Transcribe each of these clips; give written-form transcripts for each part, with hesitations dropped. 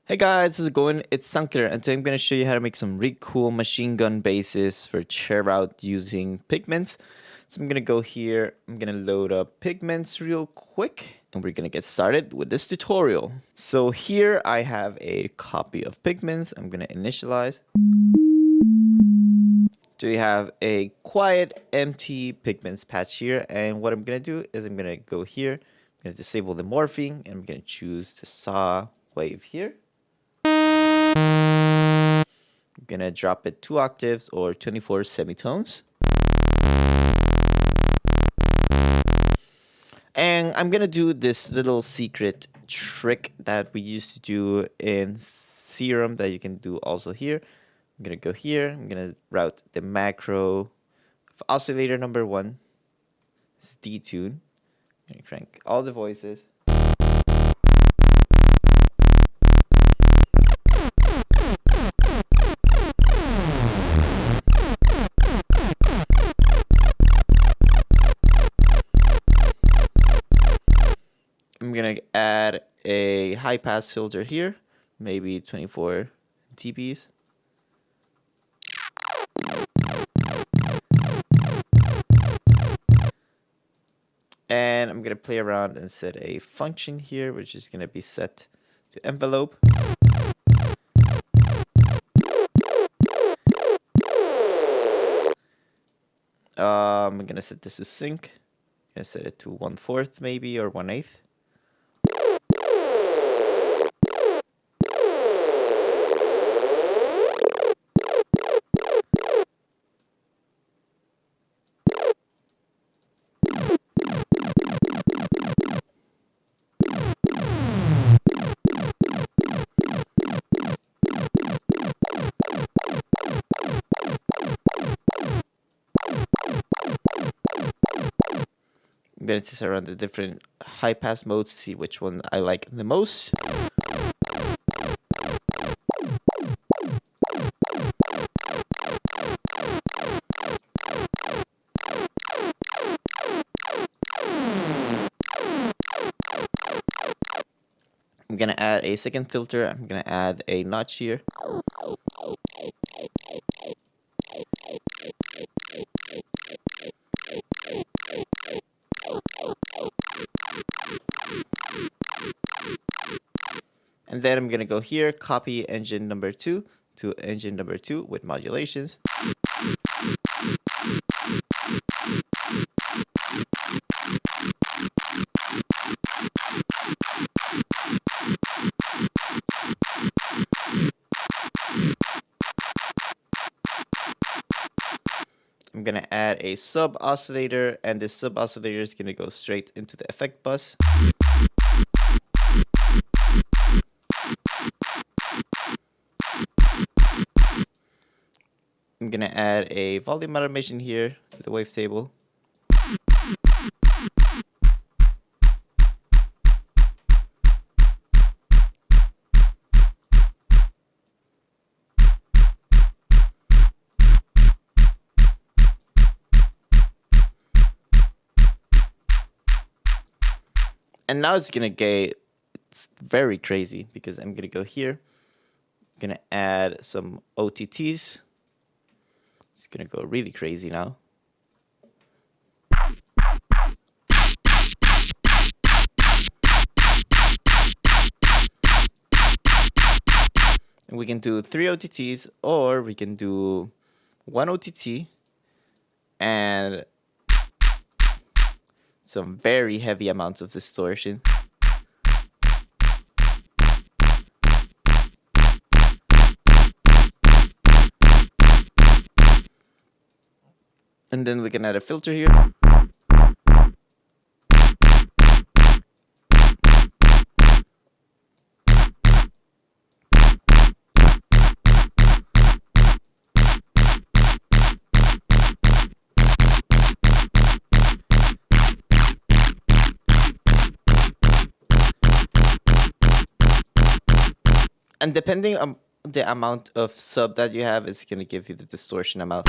Hey guys, how's it going? It's Sankar, and today I'm going to show you how to make some really cool machine gun basses for Tearout using Pigments. So I'm going to go here, I'm going to load up Pigments real quick, and we're going to get started with this tutorial. So here I have a copy of Pigments. I'm going to initialize. So we have a quiet, empty Pigments patch here, and what I'm going to do is I'm going to go here, I'm going to disable the morphing, and I'm going to choose the saw wave here. I'm gonna drop it 2 octaves or 24 semitones. And I'm gonna do this little secret trick that we used to do in Serum that you can do also here. I'm gonna go here, I'm gonna route the macro of oscillator number 1. It's detune. I'm gonna crank all the voices. I'm gonna add a high pass filter here, maybe 24 dBs. And I'm gonna play around and set a function here, which is gonna be set to envelope. I'm gonna set this to sync. I'm gonna set it to 1/4 maybe or 1/8. I'm gonna test around the different high pass modes, see which one I like the most. I'm gonna add a second filter. I'm gonna add a notch here. And then I'm gonna go here, copy engine number 2 to engine number 2 with modulations. I'm gonna add a sub oscillator, and this sub oscillator is gonna go straight into the effect bus. I'm gonna add a volume automation here to the wavetable. And now it's very crazy because I'm gonna go here. I'm gonna add some OTTs. It's gonna go really crazy now. And we can do 3 OTTs, or we can do 1 OTT and some very heavy amounts of distortion. And then we can add a filter here. And depending on the amount of sub that you have, it's going to give you the distortion amount.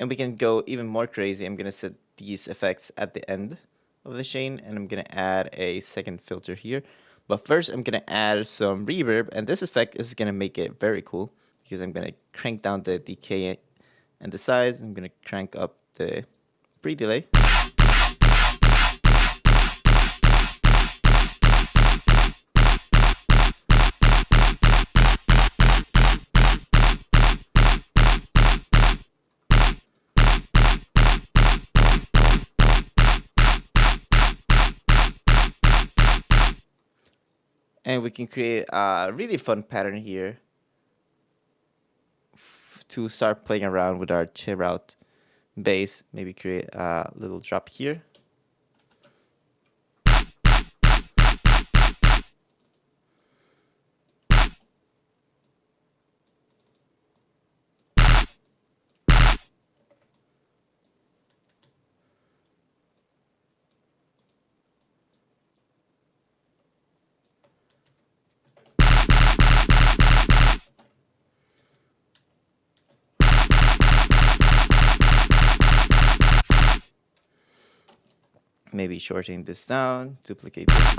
And we can go even more crazy. I'm gonna set these effects at the end of the chain, and I'm gonna add a second filter here. But first, I'm gonna add some reverb, and this effect is gonna make it very cool because I'm gonna crank down the decay and the size. I'm gonna crank up the pre-delay. And we can create a really fun pattern here to start playing around with our Tearout bass. Maybe create a little drop here. Maybe shorten this down, duplicate this.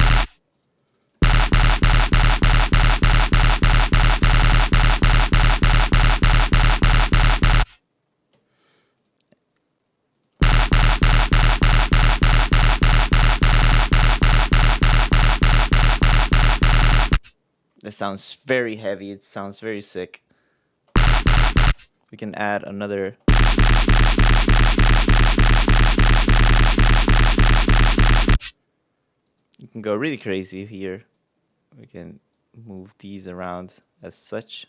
That sounds very heavy, it sounds very sick. We can add another. You can go really crazy here. We can move these around as such.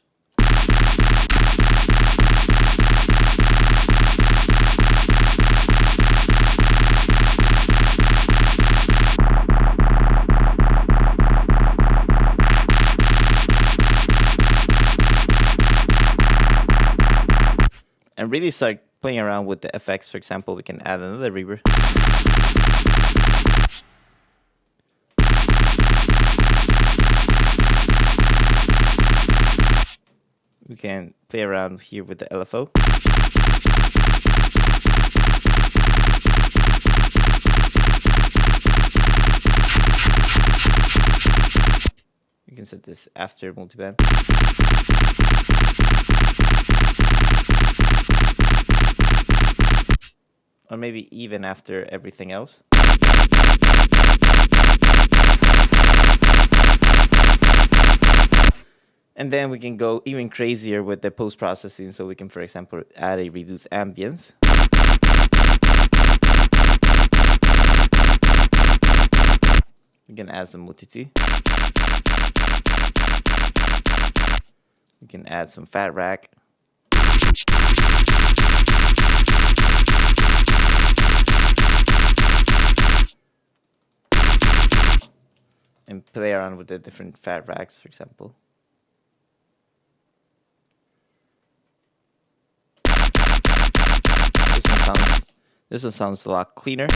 And really start playing around with the effects. For example, we can add another reverb. We can play around here with the LFO. We can set this after multiband. Or maybe even after everything else. And then we can go even crazier with the post-processing. So we can, for example, add a reduced ambience. We can add some multi-T. We can add some fat rack. And play around with the different fat racks, for example. This one sounds a lot cleaner.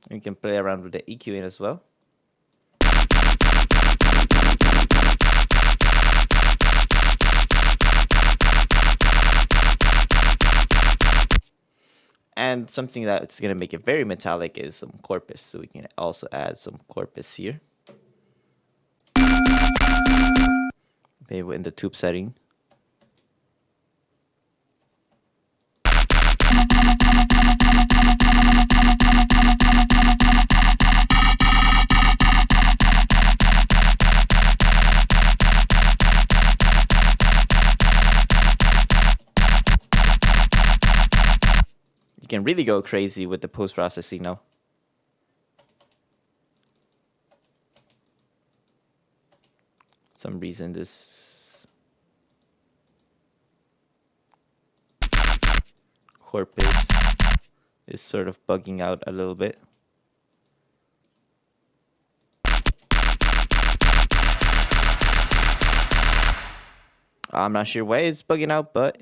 You can play around with the EQing as well. And something that's going to make it very metallic is some corpus. So we can also add some corpus here. Maybe in the tube setting. You can really go crazy with the post-processing now. Some reason this corpus is sort of bugging out a little bit. I'm not sure why it's bugging out, but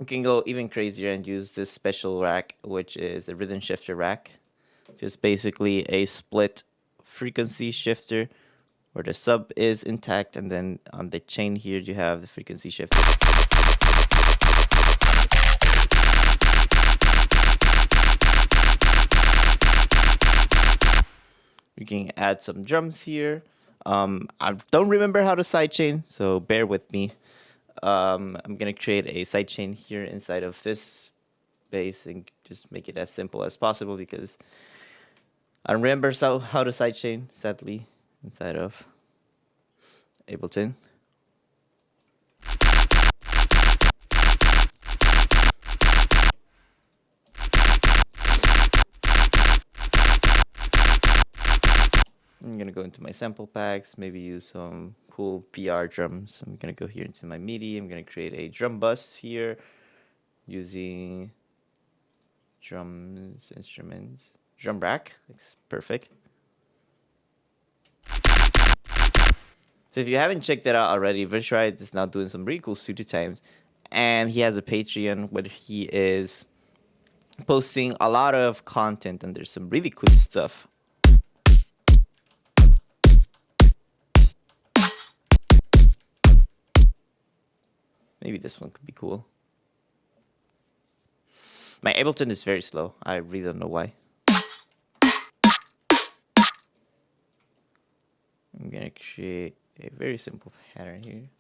We can go even crazier and use this special rack, which is a rhythm shifter rack. Just basically a split frequency shifter where the sub is intact, and then on the chain here you have the frequency shifter. You can add some drums here. I don't remember how to sidechain, so bear with me. I'm gonna create a sidechain here inside of this bass and just make it as simple as possible because I don't remember how to sidechain, sadly, inside of Ableton. I'm gonna go into my sample packs, maybe use some cool PR drums. I'm gonna go here into my MIDI. I'm gonna create a drum bus here using drums, instruments, drum rack. It's perfect. So if you haven't checked that out already, Virtuite is now doing some really cool studio times, and he has a Patreon where he is posting a lot of content, and there's some really cool stuff. Maybe this one could be cool. My Ableton is very slow. I really don't know why. I'm gonna create a very simple pattern here.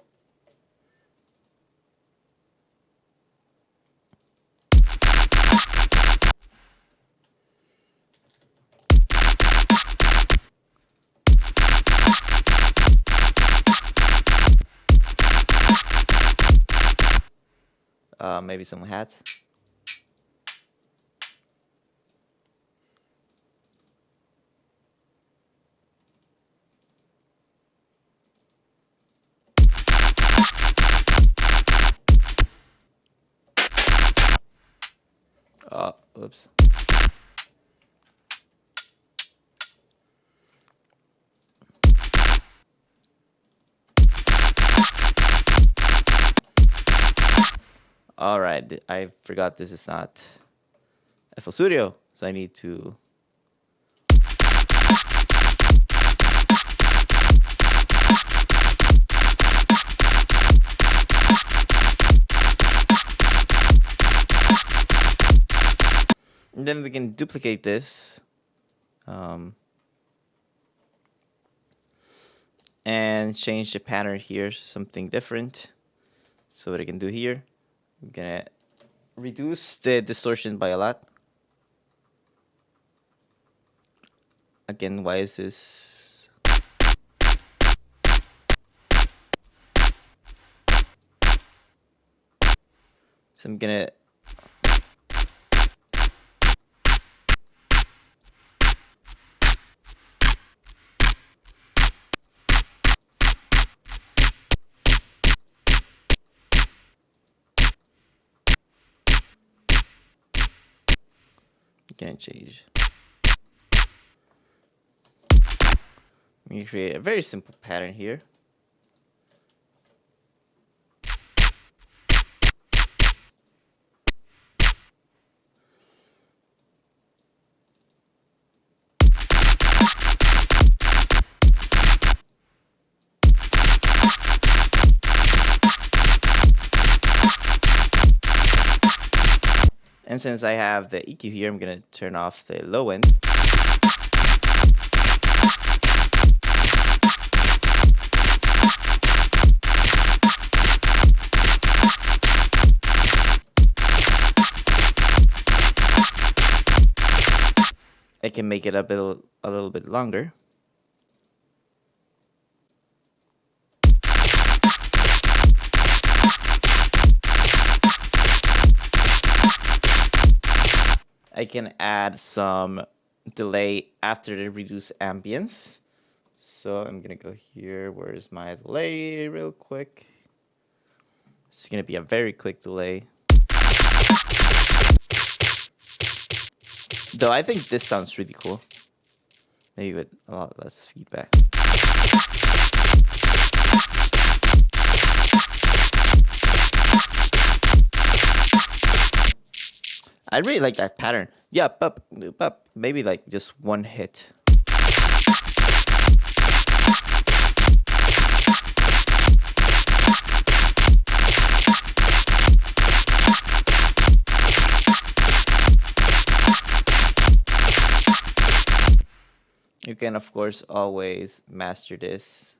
Maybe some hats. Oops. Alright, I forgot this is not FL Studio, so I need to and then we can duplicate this and change the pattern here, something different. So what I can do here, I'm gonna reduce the distortion by a lot. Again, why is this? So I'm gonna change. We create a very simple pattern here. And since I have the EQ here, I'm going to turn off the low end. I can make it a little bit longer. I can add some delay after the reduce ambience. So I'm gonna go here. Where's my delay real quick? It's gonna be a very quick delay. Though I think this sounds really cool. Maybe with a lot less feedback. I really like that pattern. Yeah, but maybe like just one hit. You can, of course, always master this.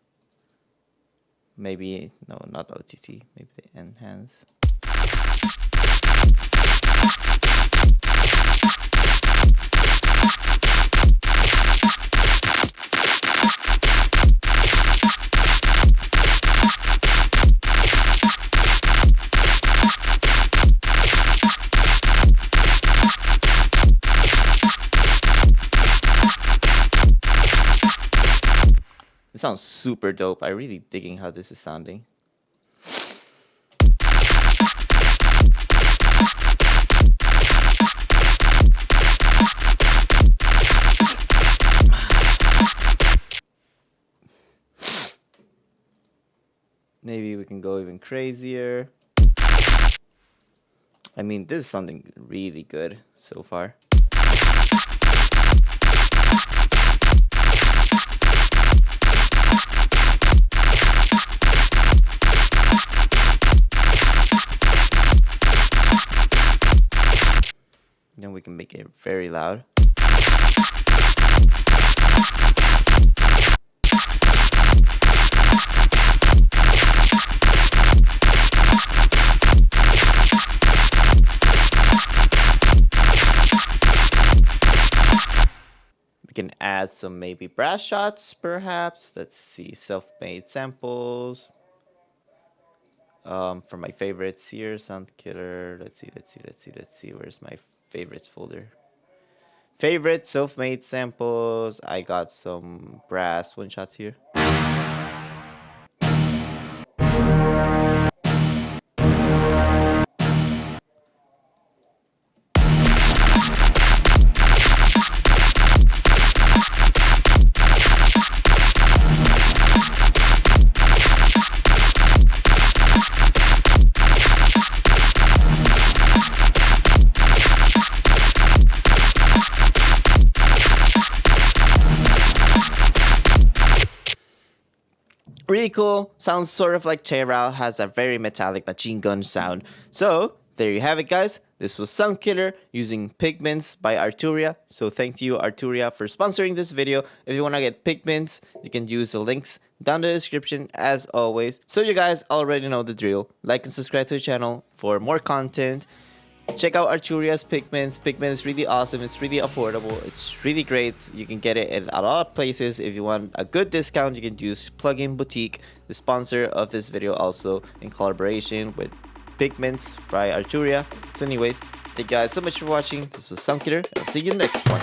Maybe, no, not OTT, maybe the enhance. It sounds super dope. I'm really digging how this is sounding. Maybe we can go even crazier. I mean, this is something really good so far. Then we can make it very loud. We can add some maybe brass shots, perhaps. Let's see, self-made samples. For my favorites here, Sound Killer. Let's see. Where's my favorites folder? Favorite self-made samples. I got some brass one shots here. Really cool. Sounds sort of like Tearout, has a very metallic machine gun sound. So there you have it, guys. This was Sound Killer using Pigments by Arturia. So thank you, Arturia, for sponsoring this video. If you want to get Pigments, you can use the links down in the description as always. So you guys already know the drill. Like and subscribe to the channel for more content. Check out Arturia's Pigments. Pigment is really awesome. It's really affordable. It's really great. You can get it at a lot of places. If you want a good discount, you can use Plugin Boutique, the sponsor of this video, also in collaboration with Pigments by Arturia. So anyways, thank you guys so much for watching. This was Sound Killer. I'll see you next one.